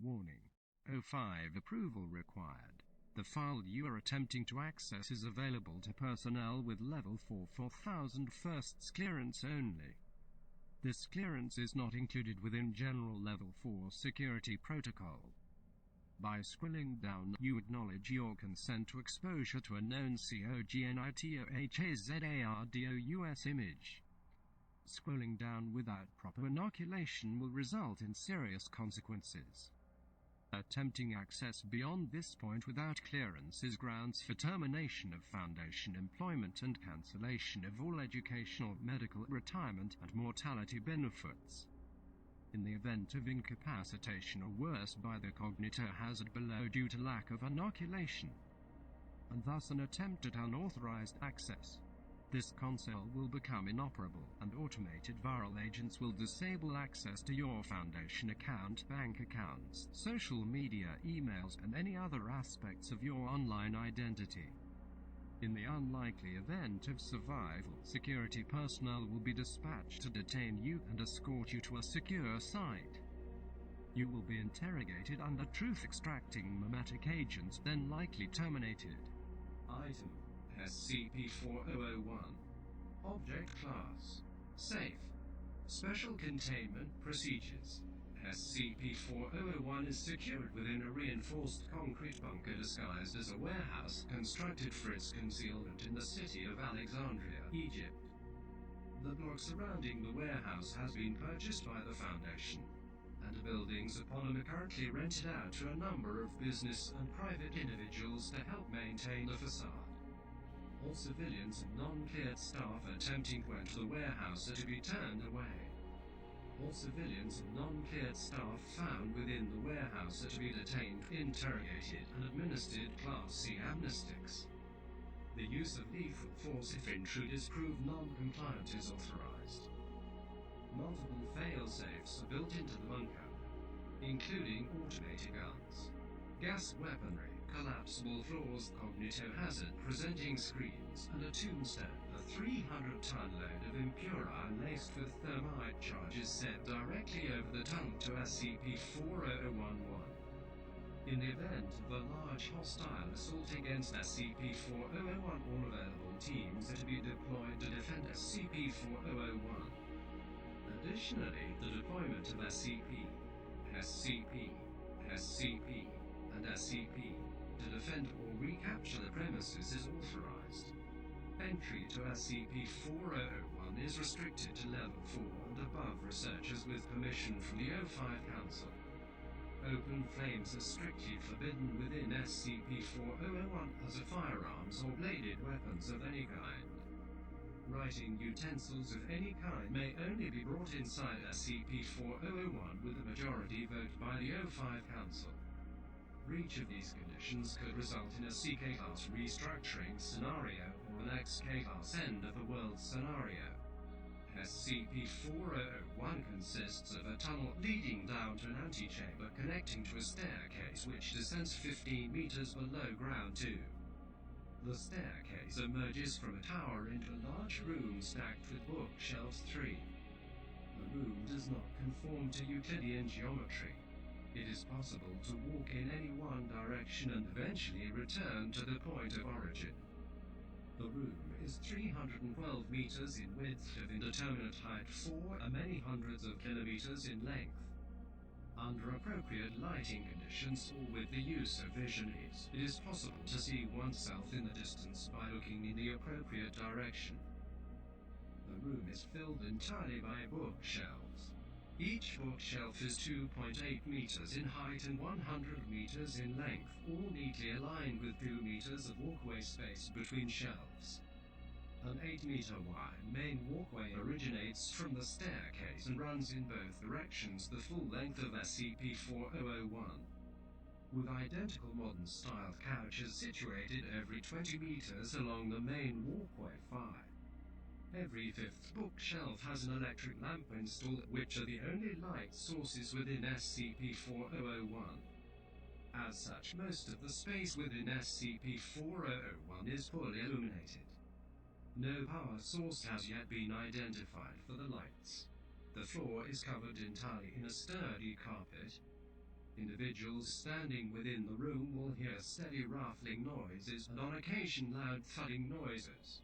Warning. O5 approval required. The file you are attempting to access is available to personnel with Level 4 4000 firsts clearance only. This clearance is not included within General Level 4 security protocol. By scrolling down, you acknowledge your consent to exposure to a known COGNITOHAZARDOUS image. Scrolling down without proper inoculation will result in serious consequences. Attempting access beyond this point without clearance is grounds for termination of Foundation employment and cancellation of all educational, medical, retirement, and mortality benefits. In the event of incapacitation or worse by the cognitohazard below due to lack of inoculation, and thus an attempt at unauthorized access, this console will become inoperable, and automated viral agents will disable access to your Foundation account, bank accounts, social media, emails, and any other aspects of your online identity. In the unlikely event of survival, security personnel will be dispatched to detain you and escort you to a secure site. You will be interrogated under truth-extracting memetic agents, then likely terminated. Item SCP-4001. Object Class Safe. Special Containment Procedures. SCP-4001 is secured within a reinforced concrete bunker disguised as a warehouse constructed for its concealment in the city of Alexandria, Egypt. The block surrounding the warehouse has been purchased by the Foundation, and buildings upon them are currently rented out to a number of business and private individuals to help maintain the facade. All civilians and non-cleared staff attempting to enter the warehouse are to be turned away. All civilians and non-cleared staff found within the warehouse are to be detained, interrogated, and administered Class C amnestics. The use of lethal force if intruders prove non-compliant is authorized. Multiple fail-safes are built into the bunker, including automated guns, gas weaponry, collapsible floors, cognitohazard presenting screens, and a tombstone. A 300-ton load of impure iron laced with thermite charges set directly over the tunnel to SCP-4001. In the event of a large hostile assault against SCP-4001, all available teams are to be deployed to defend SCP-4001. Additionally, the deployment of SCP, and SCP to defend or recapture the premises is authorized. Entry to SCP-4001 is restricted to Level 4 and above researchers with permission from the O5 Council. Open flames are strictly forbidden within SCP-4001 as are firearms or bladed weapons of any kind. Writing utensils of any kind may only be brought inside SCP-4001 with a majority vote by the O5 Council. Breach of these conditions could result in a CK-class restructuring scenario or an XK-class end of the world scenario. SCP-4001 consists of a tunnel leading down to an antechamber connecting to a staircase which descends 15 meters below ground 2. The staircase emerges from a tower into a large room stacked with bookshelves 3. The room does not conform to Euclidean geometry. It is possible to walk in any one direction and eventually return to the point of origin. The room is 312 meters in width of indeterminate height, 4 many hundreds of kilometers in length. Under appropriate lighting conditions or with the use of vision aids, it is possible to see oneself in the distance by looking in the appropriate direction. The room is filled entirely by bookshelves. Each bookshelf is 2.8 meters in height and 100 meters in length, all neatly aligned with 2 meters of walkway space between shelves. An 8-meter wide main walkway originates from the staircase and runs in both directions the full length of SCP-4001. With identical modern-styled couches situated every 20 meters along the main walkway 5. Every 5th bookshelf has an electric lamp installed, which are the only light sources within SCP-4001. As such, most of the space within SCP-4001 is poorly illuminated. No power source has yet been identified for the lights. The floor is covered entirely in a sturdy carpet. Individuals standing within the room will hear steady ruffling noises and on occasion loud thudding noises.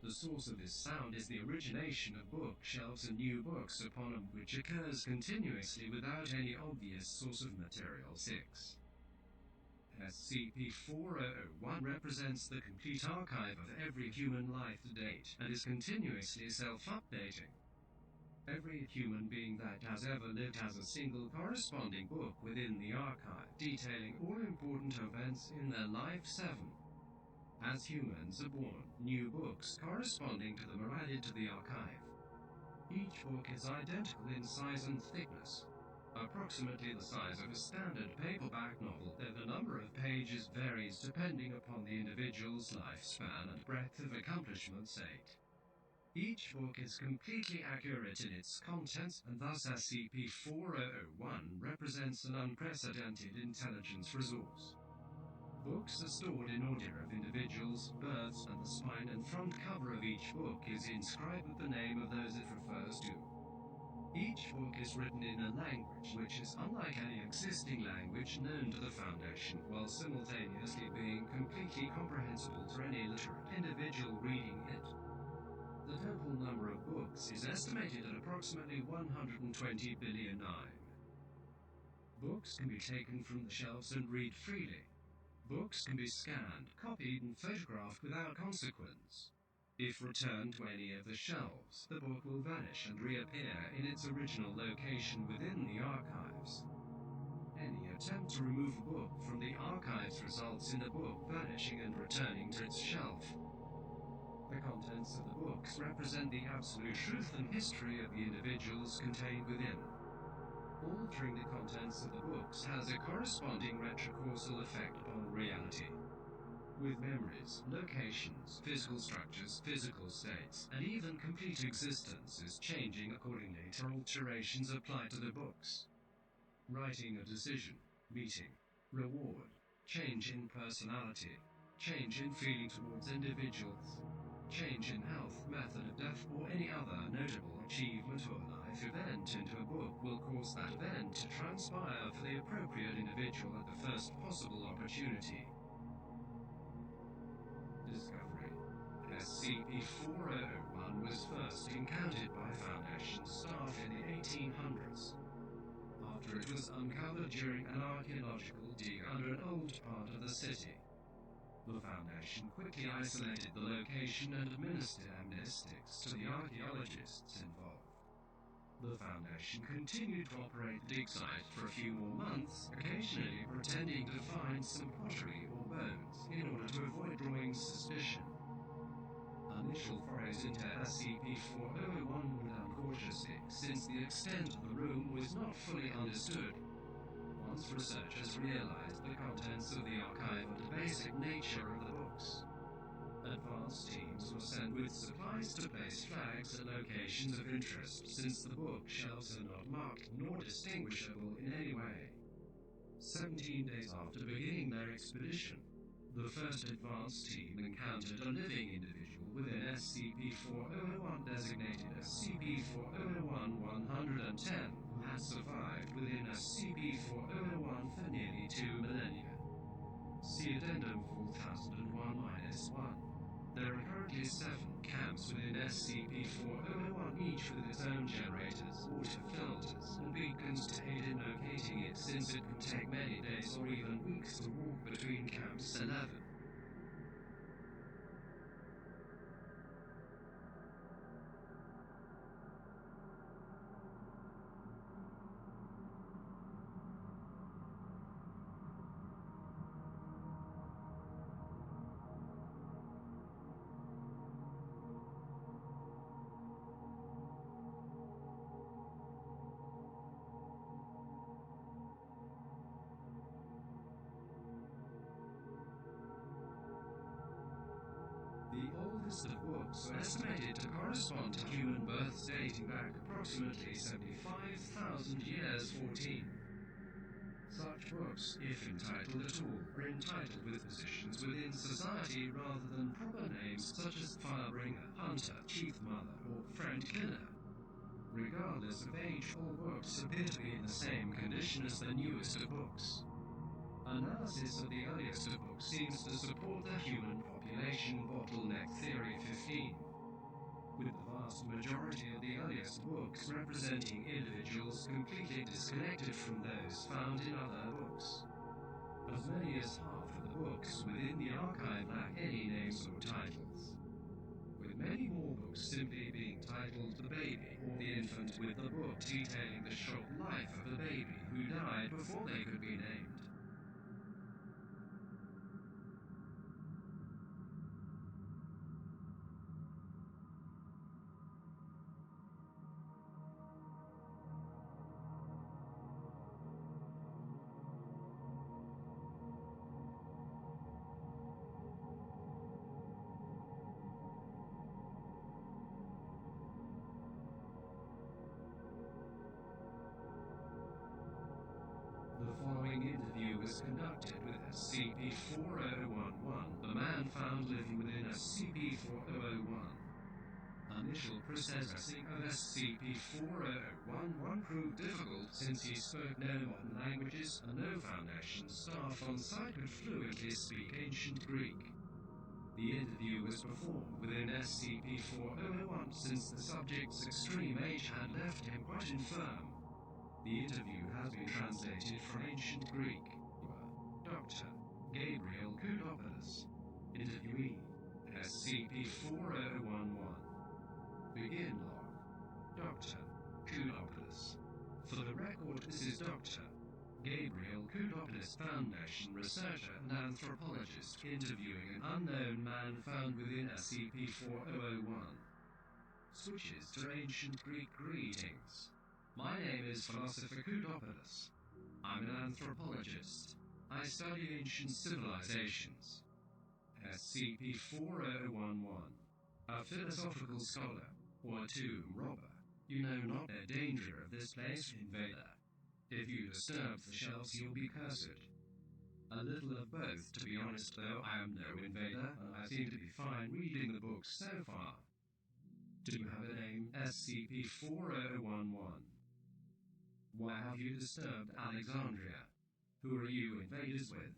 The source of this sound is the origination of bookshelves and new books upon them, which occurs continuously without any obvious source of material. 6. SCP-4001 represents the complete archive of every human life to date and is continuously self-updating. Every human being that has ever lived has a single corresponding book within the archive, detailing all important events in their life. 7. As humans are born, new books corresponding to them are added to the archive. Each book is identical in size and thickness, approximately the size of a standard paperback novel, though the number of pages varies depending upon the individual's lifespan and breadth of accomplishments. 8. Each book is completely accurate in its contents, and thus SCP-4001 represents an unprecedented intelligence resource. Books are stored in order of individuals' births, and the spine and front cover of each book is inscribed with the name of those it refers to. Each book is written in a language which is unlike any existing language known to the Foundation, while simultaneously being completely comprehensible to any literate individual reading it. The total number of books is estimated at approximately 120 billion. 9. Books can be taken from the shelves and read freely. Books can be scanned, copied, and photographed without consequence. If returned to any of the shelves, the book will vanish and reappear in its original location within the archives. Any attempt to remove a book from the archives results in the book vanishing and returning to its shelf. The contents of the books represent the absolute truth and history of the individuals contained within. Altering the contents of the books has a corresponding retrocausal effect on reality, with memories, locations, physical structures, physical states, and even complete existences changing accordingly to alterations applied to the books. Writing a decision, meeting, reward, change in personality, change in feeling towards individuals, change in health, method of death, or any other notable achievement or life event into a book will cause that event to transpire for the appropriate individual at the first possible opportunity. Discovery. SCP-4001 was first encountered by Foundation staff in the 1800s, after it was uncovered during an archaeological dig under an old part of the city. The Foundation quickly isolated the location and administered amnestics to the archaeologists involved. The Foundation continued to operate the dig site for a few more months, occasionally pretending to find some pottery or bones in order to avoid drawing suspicion. Initial forays into SCP-4001 were done cautiously, since the extent of the room was not fully understood. Once researchers realized the contents of the archive and the basic nature of the books, advanced teams were sent with supplies to place flags at locations of interest, since the bookshelves are not marked nor distinguishable in any way. 17 days after beginning their expedition, the first advanced team encountered a living individual within SCP-4001 designated SCP-4001-110, who had survived within SCP-4001 for nearly 2 millennia. See Addendum 4001-1. There are currently 7 camps within SCP-4001, each with its own generators, water filters, and beacons to aid in locating it, since it can take many days or even weeks to walk between camps. 11. The oldest of books are estimated to correspond to human births dating back approximately 75,000 years. 14. Such books, if entitled at all, are entitled with positions within society rather than proper names such as Firebringer, Hunter, Chief Mother, or Friend Killer. Regardless of age, all books appear to be in the same condition as the newest of books. Analysis of the earliest of books seems to support the human population bottleneck theory 15, with the vast majority of the earliest books representing individuals completely disconnected from those found in other books. As many as half of the books within the archive lack any names or titles, with many more books simply being titled The Baby or The Infant, with the book detailing the short life of the baby who died before they could be named. The following interview was conducted with SCP-4011, the man found living within SCP-4001. Initial processing of SCP-4011 proved difficult since he spoke no modern languages and no Foundation staff on site could fluently speak Ancient Greek. The interview was performed within SCP-4001 since the subject's extreme age had left him quite infirm. The interview has been translated from Ancient Greek. Dr. Gabriel Koudopoulos. Interviewee, SCP-4011. Begin log. Dr. Koudopoulos. For the record, this is Dr. Gabriel Koudopoulos, Foundation researcher and anthropologist, interviewing an unknown man found within SCP-4001. Switches to Ancient Greek greetings. My name is Philosopher Koudopoulos. I'm an anthropologist. I study ancient civilizations. SCP-4011. A philosophical scholar, or tomb robber. You know not the danger of this place, invader. If you disturb the shelves, you'll be cursed. A little of both, to be honest, though I am no invader, and I seem to be fine reading the books so far. Do you have a name, SCP-4011? Why have you disturbed Alexandria? Who are you invaders with?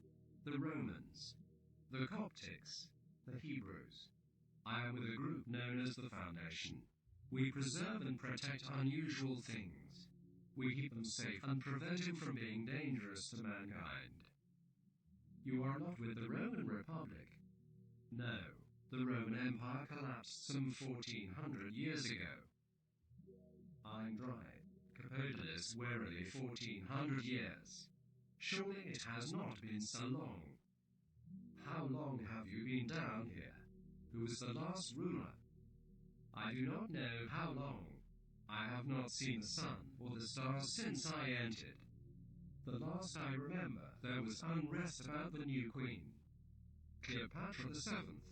The Romans, the Coptics, the Hebrews. I am with a group known as the Foundation. We preserve and protect unusual things. We keep them safe and prevent them from being dangerous to mankind. You are not with the Roman Republic. No, the Roman Empire collapsed some 1400 years ago. I'm dry. Capodilus warily 1400 years. Surely it has not been so long. How long have you been down here? Who was the last ruler? I do not know how long. I have not seen the sun or the stars since I entered. The last I remember, there was unrest about the new queen. Cleopatra the Seventh.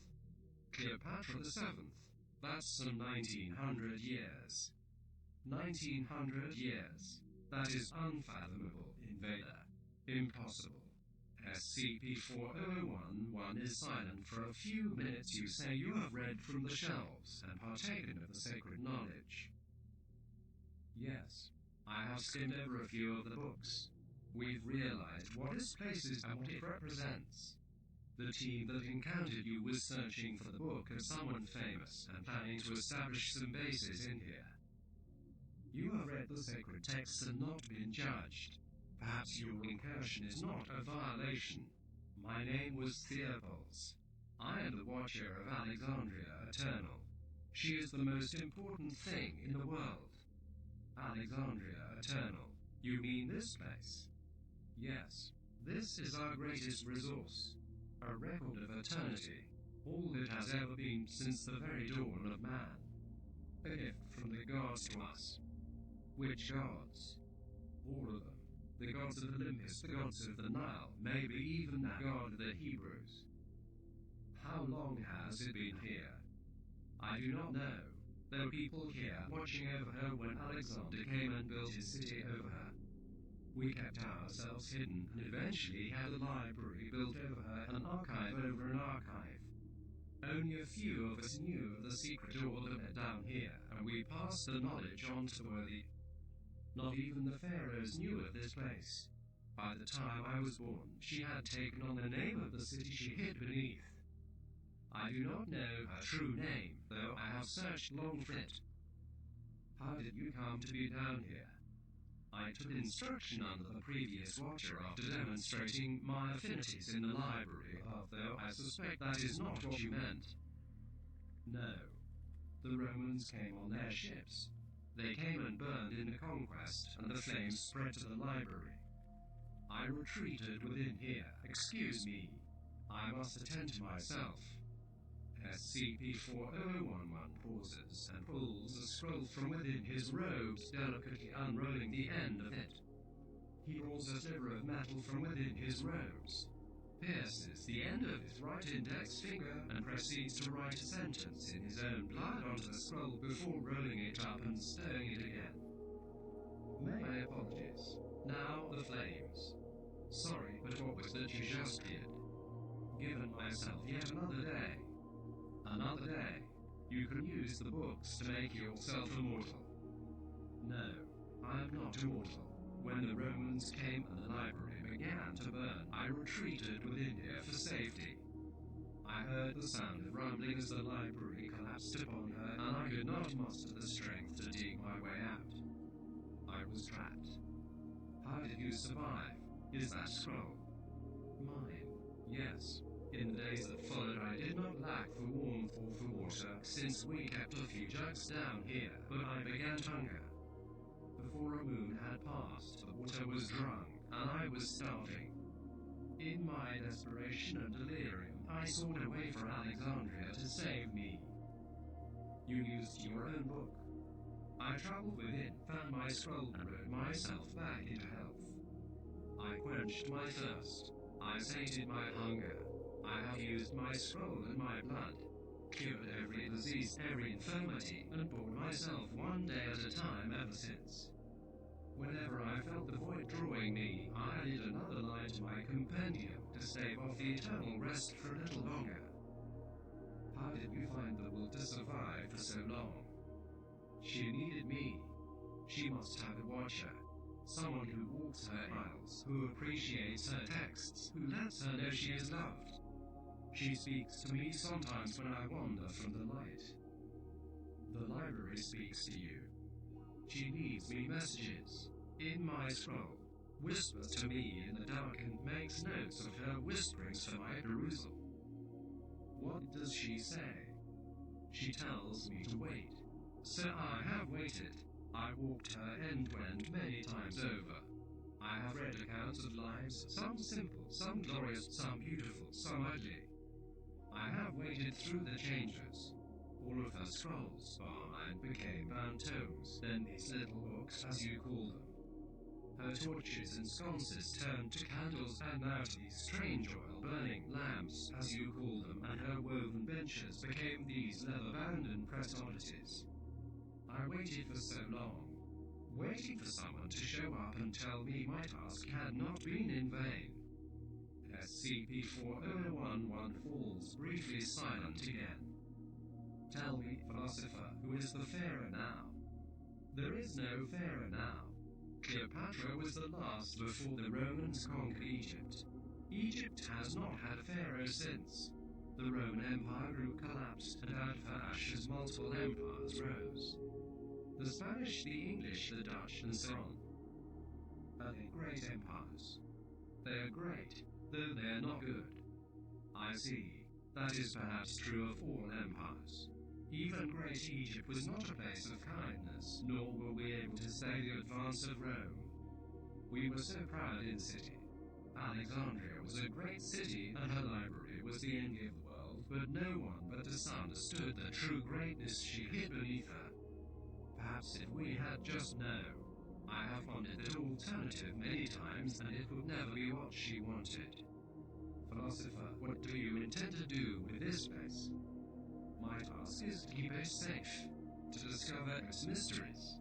Cleopatra the Seventh. That's some 1900 years. 1900 years. That is unfathomable, invader. Impossible. SCP-4001 is silent for a few minutes. You say you have read from the shelves and partaken of the sacred knowledge. Yes, I have skimmed over a few of the books. We've realized what this place is and what it represents. The team that encountered you was searching for the book of someone famous and planning to establish some bases in here. You have read the sacred texts and not been judged. Perhaps your incursion is not a violation. My name was Theopolis. I am the Watcher of Alexandria Eternal. She is the most important thing in the world. Alexandria Eternal. You mean this place? Yes, this is our greatest resource. A record of eternity. All it has ever been since the very dawn of man. A gift from the gods to us. Which gods? All of them. The gods of Olympus, the gods of the Nile, maybe even the god of the Hebrews. How long has it been here? I do not know. There were people here watching over her when Alexander came and built his city over her. We kept ourselves hidden and eventually had a library built over her, an archive over an archive. Only a few of us knew of the secret door that led down here, and we passed the knowledge on to the worthy. Not even the pharaohs knew of this place. By the time I was born, she had taken on the name of the city she hid beneath. I do not know her true name, though I have searched long for it. How did you come to be down here? I took instruction under the previous watcher after demonstrating my affinities in the library above, though I suspect that is not what you meant. No. The Romans came on their ships. They came and burned in the conquest, and the flames spread to the library. I retreated within here. Excuse me. I must attend to myself. SCP-4001 pauses and pulls a scroll from within his robes, delicately unrolling the end of it. He pulls a sliver of metal from within his robes, pierces the end of his right index finger, and proceeds to write a sentence in his own blood onto the scroll before rolling it up and stirring it again. My apologies. Now the flames. Sorry, but what was that you just did? Given myself yet another day. Another day. You can use the books to make yourself immortal. No, I am not immortal. When the Romans came and the library began to burn, I retreated within here for safety. I heard the sound of rumbling as the library collapsed upon her, and I could not muster the strength to dig my way out. I was trapped. How did you survive? Is that scroll mine? Yes. In the days that followed, I did not lack for warmth or for water, since we kept a few jugs down here, but I began to hunger. Before a moon had passed, the water was drunk, and I was starving. In my desperation and delirium, I sought a way for Alexandria to save me. You used your own book. I traveled within, found my scroll, and wrote myself back into health. I quenched my thirst. I sated my hunger. I have used my scroll and my blood, cured every disease, every infirmity, and borne myself one day at a time ever since. Whenever I felt the void drawing me, I added another line to my compendium to stave off the eternal rest for a little longer. How did you find the will to survive for so long? She needed me. She must have a watcher. Someone who walks her aisles, who appreciates her texts, who lets her know she is loved. She speaks to me sometimes when I wander from the light. The library speaks to you. She leaves me messages. In my scroll, whispers to me in the dark and makes notes of her whisperings for my perusal. What does she say? She tells me to wait. So I have waited. I walked her end to end many times over. I have read accounts of lives, some simple, some glorious, some beautiful, some ugly. I have waited through the changes. All of her scrolls, bar mine, became bound tomes, then these little books, as you call them. Her torches and sconces turned to candles, and now to these strange oil-burning lamps, as you call them, and her woven benches became these leather-bound and pressed oddities. I waited for so long, waiting for someone to show up and tell me my task had not been in vain. SCP-4001 falls briefly silent again. Tell me, philosopher, who is the pharaoh now? There is no pharaoh now. Cleopatra was the last before the Romans conquered Egypt. Egypt has not had a pharaoh since. The Roman Empire grew, collapsed, and out of her ashes multiple empires rose. The Spanish, the English, the Dutch, and so on. Are they great empires? They are great, though they are not good. I see. That is perhaps true of all empires. Even great Egypt was not a place of kindness, nor were we able to stay the advance of Rome. We were so proud in city. Alexandria was a great city, and her library was the envy of the world, but no one but the sun understood the true greatness she hid beneath her. Perhaps if we had just known. I have pondered that alternative many times, and it would never be what she wanted. Philosopher, what do you intend to do with this place? My task is to keep it safe, to discover its mysteries,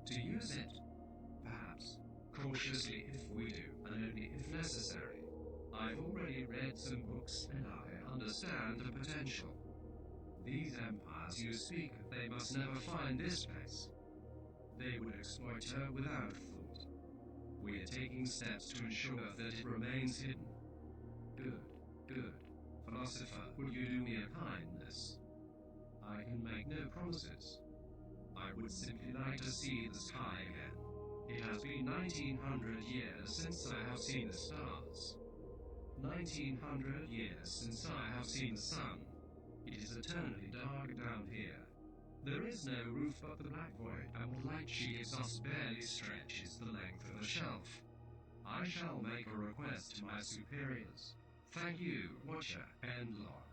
to use it, perhaps, cautiously if we do, and only if necessary. I've already read some books, and I understand the potential. These empires you speak of, they must never find this place. They would exploit her without thought. We are taking steps to ensure that it remains hidden. Good, good. Philosopher, would you do me a kindness? I can make no promises. I would simply like to see the sky again. It has been 1900 years since I have seen the stars. 1900 years since I have seen the sun. It is eternally dark down here. There is no roof but the black void, and what light she gives us barely stretches the length of a shelf. I shall make a request to my superiors. Thank you, Watcher. End log.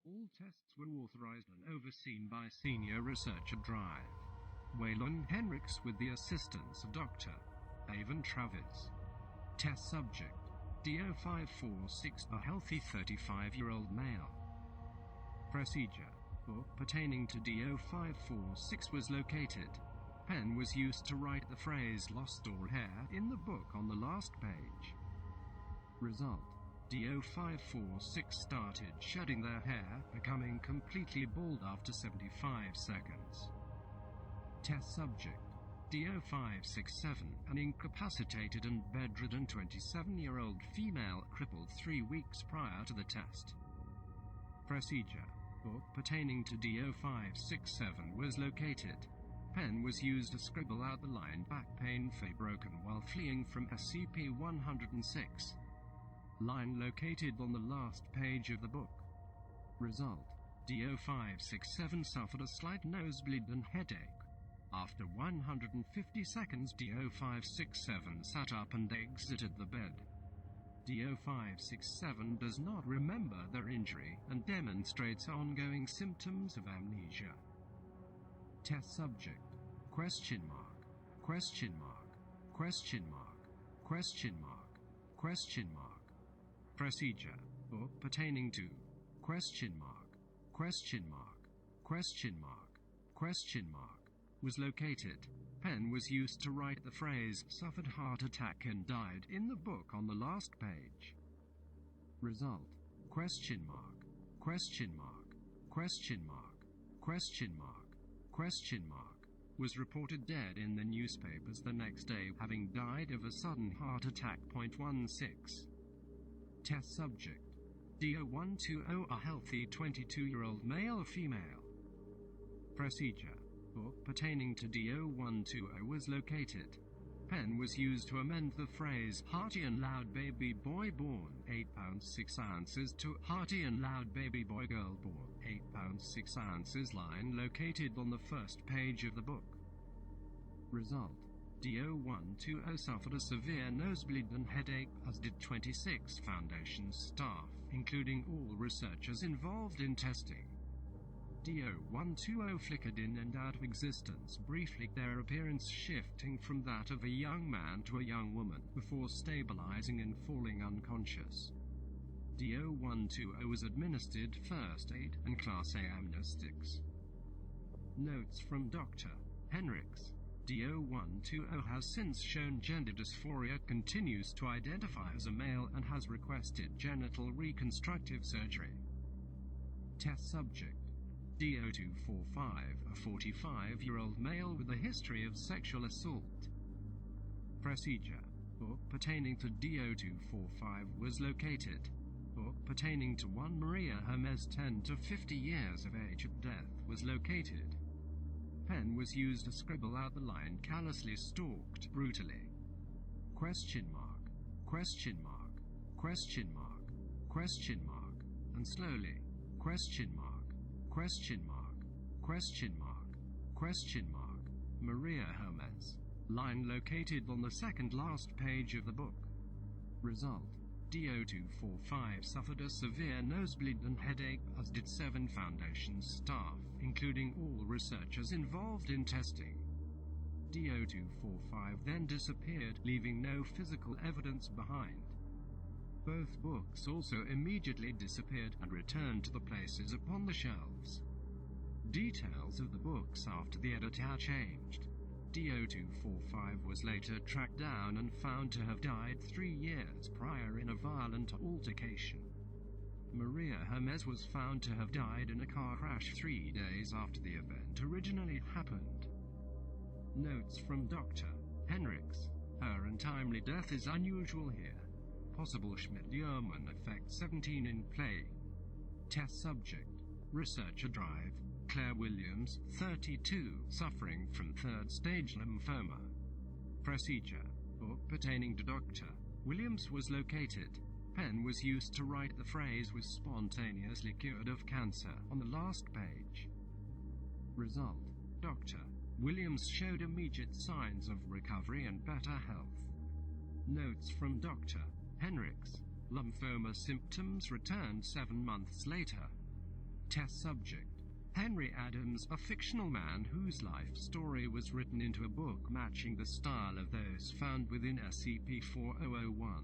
All tests were authorized and overseen by Senior Researcher Drive Waylon Henricks with the assistance of Dr. Avon Travis. Test subject DO546, a healthy 35-year-old male. Procedure: book pertaining to DO546 was located. Pen was used to write the phrase "lost all hair" in the book on the last page. Result: DO546 started shedding their hair, becoming completely bald after 75 seconds. Test subject DO567, an incapacitated and bedridden 27-year-old female crippled 3 weeks prior to the test. Procedure: book pertaining to DO567 was located. Pen was used to scribble out the line "back painfully broken while fleeing from SCP-106. Line located on the last page of the book. Result: DO567 suffered a slight nosebleed and headache. After 150 seconds, DO567 sat up and exited the bed. DO567 does not remember their injury and demonstrates ongoing symptoms of amnesia. Test subject: question mark, question mark, question mark, question mark, question mark. Procedure: book pertaining to question mark, question mark, question mark, question mark was located. Pen was used to write the phrase "suffered heart attack and died" in the book on the last page. Result: question mark, question mark, question mark, question mark, question mark was reported dead in the newspapers the next day, having died of a sudden heart attack. 16. Test subject DO120, a healthy 22-year-old male or female. Procedure: book pertaining to DO120 was located. Pen was used to amend the phrase "hearty and loud baby boy born 8 pounds 6 ounces" to "hearty and loud baby boy girl born 8 pounds 6 ounces" line located on the first page of the book. Result: DO120 suffered a severe nosebleed and headache, as did 26 Foundation staff, including all researchers involved in testing. DO-120 flickered in and out of existence briefly, their appearance shifting from that of a young man to a young woman, before stabilizing and falling unconscious. DO-120 was administered first aid and Class A amnestics. Notes from Dr. Henricks. DO-120 has since shown gender dysphoria, continues to identify as a male, and has requested genital reconstructive surgery. Test subject: DO-245, a 45-year-old male with a history of sexual assault. Procedure: book pertaining to DO-245 was located. Book pertaining to one Maria Hermes, 10 to 50 years of age at death, was located. Pen was used to scribble out the line callously stalked brutally. Question mark, question mark, question mark, question mark, and slowly. Question mark, question mark, question mark, question mark. Maria Hermes. Line located on the second last page of the book. Result: DO-245 suffered a severe nosebleed and headache, as did 7 Foundation staff, including all researchers involved in testing. DO-245 then disappeared, leaving no physical evidence behind. Both books also immediately disappeared and returned to the places upon the shelves. Details of the books after the editor changed. DO-245 was later tracked down and found to have died 3 years prior in a violent altercation. Maria Hermes was found to have died in a car crash 3 days after the event originally happened. Notes from Dr. Henricks. Her untimely death is unusual here. Possible Schmidt-Lehmann effect 17 in play. Test subject: researcher drive, Claire Williams, 32, suffering from 3rd stage lymphoma. Procedure: book pertaining to Dr. Williams was located. Pen was used to write the phrase "was spontaneously cured of cancer" on the last page. Result: Dr. Williams showed immediate signs of recovery and better health. Notes from Dr. Henricks. Lymphoma symptoms returned 7 months later. Test subject: Henry Adams, a fictional man whose life story was written into a book matching the style of those found within SCP-4001.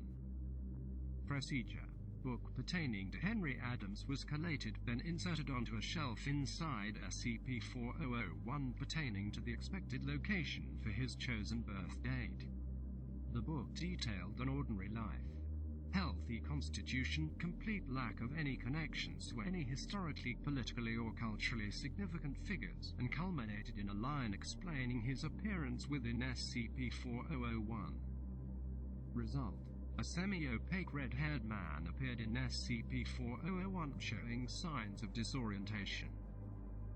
Procedure: book pertaining to Henry Adams was collated, then inserted onto a shelf inside SCP-4001 pertaining to the expected location for his chosen birth date. The book detailed an ordinary life. Healthy constitution, complete lack of any connections to any historically, politically or culturally significant figures, and culminated in a line explaining his appearance within SCP-4001. Result: a semi-opaque red-haired man appeared in SCP-4001 showing signs of disorientation.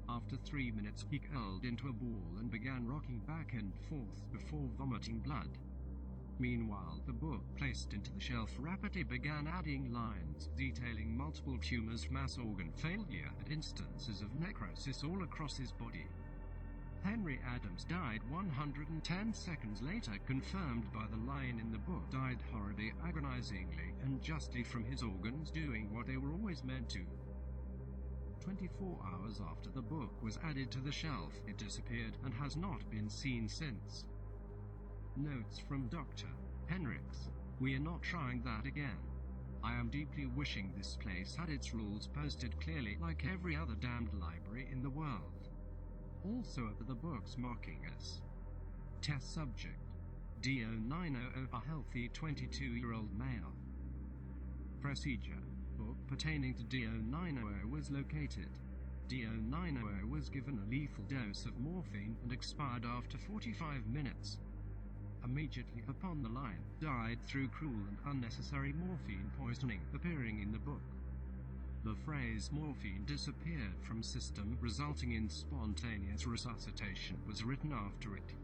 After 3 minutes, he curled into a ball and began rocking back and forth before vomiting blood. Meanwhile, the book placed into the shelf rapidly began adding lines detailing multiple tumors, mass organ failure, and instances of necrosis all across his body. Henry Adams died 110 seconds later, confirmed by the line in the book, died horribly, agonizingly, and justly from his organs doing what they were always meant to. 24 hours after the book was added to the shelf, it disappeared and has not been seen since. Notes from Dr. Henricks. We are not trying that again. I am deeply wishing this place had its rules posted clearly like every other damned library in the world. Also are the books mocking us. Test subject: DO-900, a healthy 22-year-old male. Procedure: book pertaining to DO-900 was located. DO-900 was given a lethal dose of morphine and expired after 45 minutes. Immediately upon the line, died through cruel and unnecessary morphine poisoning appearing in the book. The phrase "morphine disappeared from system, resulting in spontaneous resuscitation" was written after it.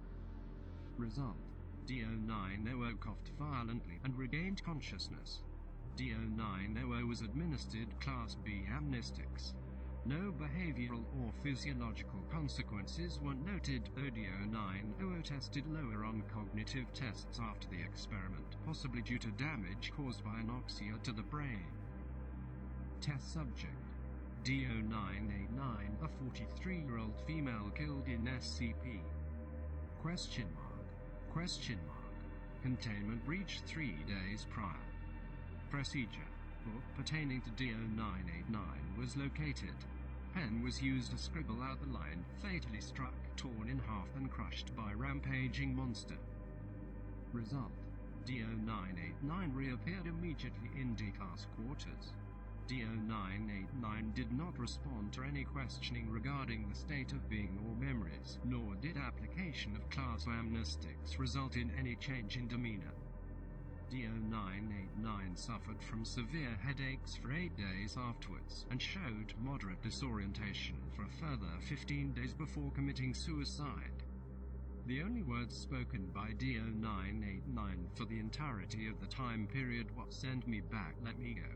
Result: DO-900 coughed violently and regained consciousness. DO-900 was administered Class B amnestics. No behavioral or physiological consequences were noted, though DO-900 tested lower on cognitive tests after the experiment, possibly due to damage caused by anoxia to the brain. Test subject: D0989, a 43-year-old female killed in SCP. Question mark. Question mark. Containment breach 3 days prior. Procedure. Book pertaining to D0989 was located. Pen was used to scribble out the line, fatally struck, torn in half and crushed by rampaging monster. Result. D0989 reappeared immediately in D-Class quarters. D0989 did not respond to any questioning regarding the state of being or memories, nor did application of class amnestics result in any change in demeanor. D0989 suffered from severe headaches for 8 days afterwards and showed moderate disorientation for a further 15 days before committing suicide. The only words spoken by D0989 for the entirety of the time period was "Send me back, let me go."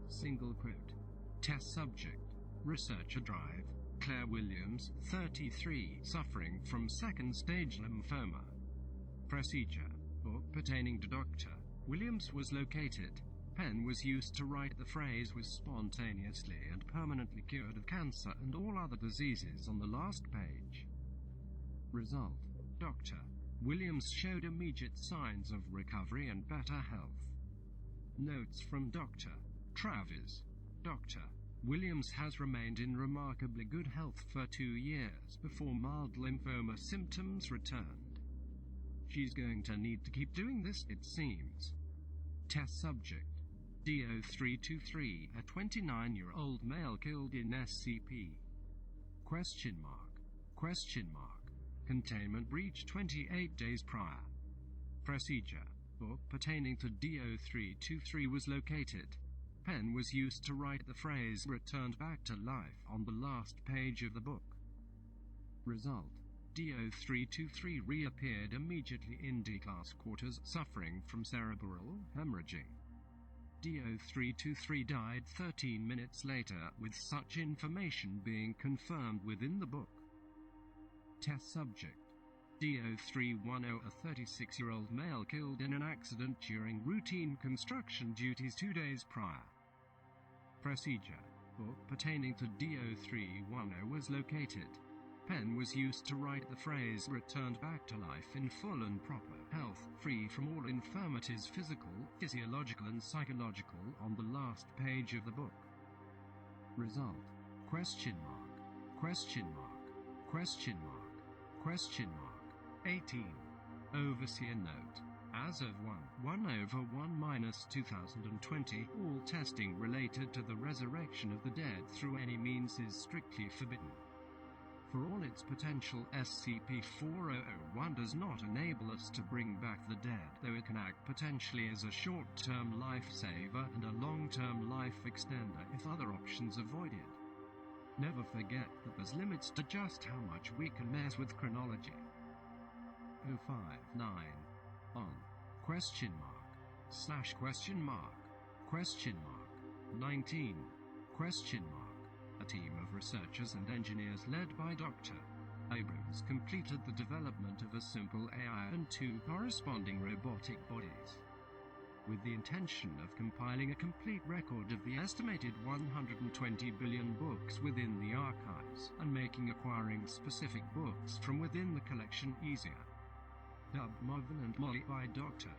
Single quote. Test subject. Researcher Drive. Claire Williams, 33, suffering from second-stage lymphoma. Procedure. Book pertaining to Dr. Williams was located. Pen was used to write the phrase "was spontaneously and permanently cured of cancer and all other diseases" on the last page. Result. Dr. Williams showed immediate signs of recovery and better health. Notes from Dr. Travis. Dr. Williams has remained in remarkably good health for 2 years before mild lymphoma symptoms returned. She's going to need to keep doing this, it seems. Test subject. D0323, a 29-year-old male killed in SCP. Question mark. Question mark. Containment breach 28 days prior. Procedure. Book pertaining to D0323 was located. Pen was used to write the phrase "returned back to life" on the last page of the book. Result. D0323 reappeared immediately in D-Class quarters suffering from cerebral hemorrhaging. D0323 died 13 minutes later, with such information being confirmed within the book. Test subject. D0310, a 36-year-old male killed in an accident during routine construction duties 2 days prior. Procedure. Book pertaining to D0310 was located. Pen was used to write the phrase "returned back to life in full and proper health, free from all infirmities physical, physiological and psychological" on the last page of the book. Result. Question mark. Question mark. Question mark. Question mark. 18. Overseer note. As of 1/1/1-2020, all testing related to the resurrection of the dead through any means is strictly forbidden. For all its potential, SCP-4001 does not enable us to bring back the dead, though it can act potentially as a short-term lifesaver and a long-term life extender if other options are avoided. Never forget that there's limits to just how much we can mess with chronology. 059 on question mark / question mark question mark 19 question mark. A team of researchers and engineers led by Dr. Abrams completed the development of a simple AI and 2 corresponding robotic bodies, with the intention of compiling a complete record of the estimated 120 billion books within the archives and making acquiring specific books from within the collection easier. Dubbed Marvin and Molly by Dr.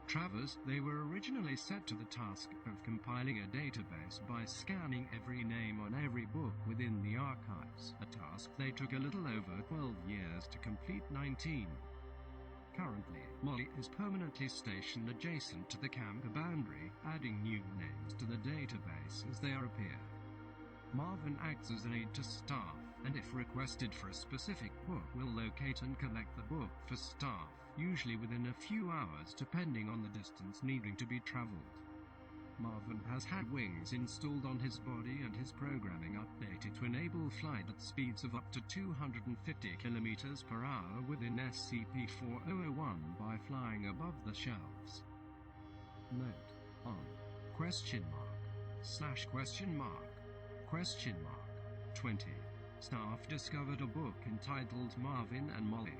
Travers, they were originally set to the task of compiling a database by scanning every name on every book within the archives, a task they took a little over 12 years to complete. 19. Currently, Molly is permanently stationed adjacent to the camp boundary, adding new names to the database as they appear. Marvin acts as an aide to staff, and if requested for a specific book, will locate and collect the book for staff, usually within a few hours depending on the distance needing to be traveled. Marvin has had wings installed on his body and his programming updated to enable flight at speeds of up to 250 km per hour within SCP-4001 by flying above the shelves. Note on question mark / question mark question mark 20. Staff discovered a book entitled Marvin and Molly.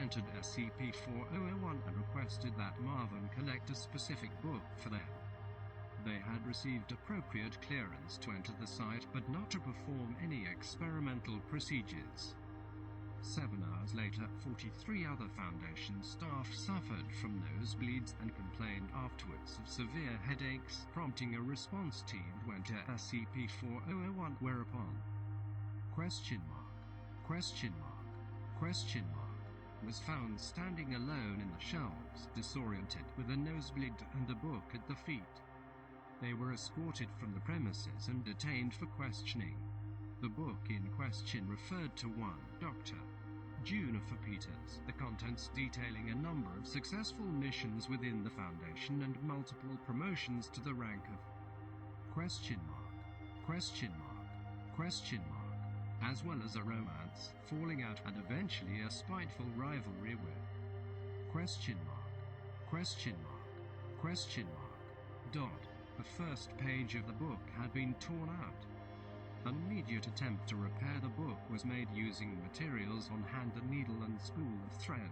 entered SCP-4001 and requested that Marvin collect a specific book for them. They had received appropriate clearance to enter the site, but not to perform any experimental procedures. 7 hours later, 43 other Foundation staff suffered from nosebleeds and complained afterwards of severe headaches, prompting a response team to enter SCP-4001, whereupon was found standing alone in the shelves, disoriented, with a nosebleed and a book at the feet. They were escorted from the premises and detained for questioning. The book in question referred to one Dr. Juniper Peters, the contents detailing a number of successful missions within the Foundation and multiple promotions to the rank of as well as a romance, falling out, and eventually a spiteful rivalry with The first page of the book had been torn out. An immediate attempt to repair the book was made using materials on hand, a needle and spool of thread.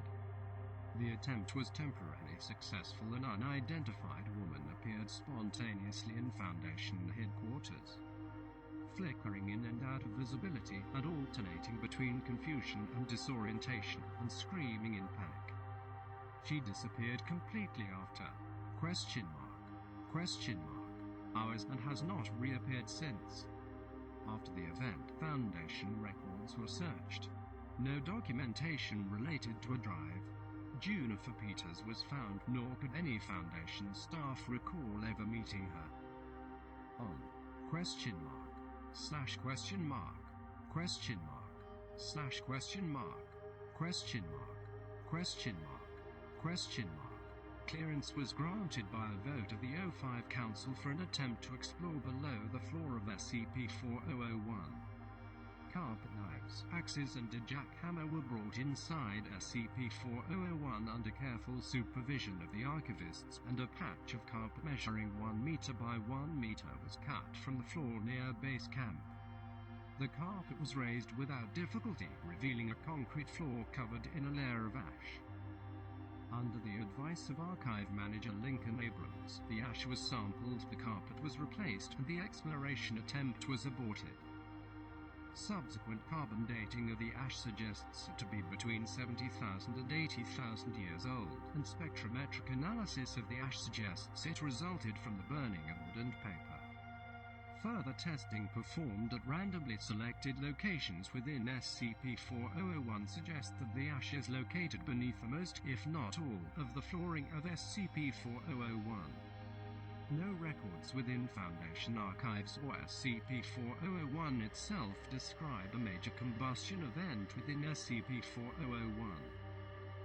The attempt was temporarily successful. An unidentified woman appeared spontaneously in Foundation headquarters, flickering in and out of visibility and alternating between confusion and disorientation and screaming in panic. She disappeared completely after hours and has not reappeared since. After the event, Foundation records were searched. No documentation related to a drive Juniper Peters was found, nor could any Foundation staff recall ever meeting her. On question mark clearance was granted by a vote of the O5 Council for an attempt to explore below the floor of SCP-4001. Carpet knives, axes and a jackhammer were brought inside SCP-4001 under careful supervision of the archivists, and a patch of carpet measuring 1 meter by 1 meter was cut from the floor near base camp. The carpet was raised without difficulty, revealing a concrete floor covered in a layer of ash. Under the advice of Archive Manager Lincoln Abrams, the ash was sampled, the carpet was replaced, and the exploration attempt was aborted. Subsequent carbon dating of the ash suggests it to be between 70,000 and 80,000 years old, and spectrometric analysis of the ash suggests it resulted from the burning of wood and paper. Further testing performed at randomly selected locations within SCP-4001 suggests that the ash is located beneath the most, if not all, of the flooring of SCP-4001. No records within Foundation archives or SCP-4001 itself describe a major combustion event within SCP-4001.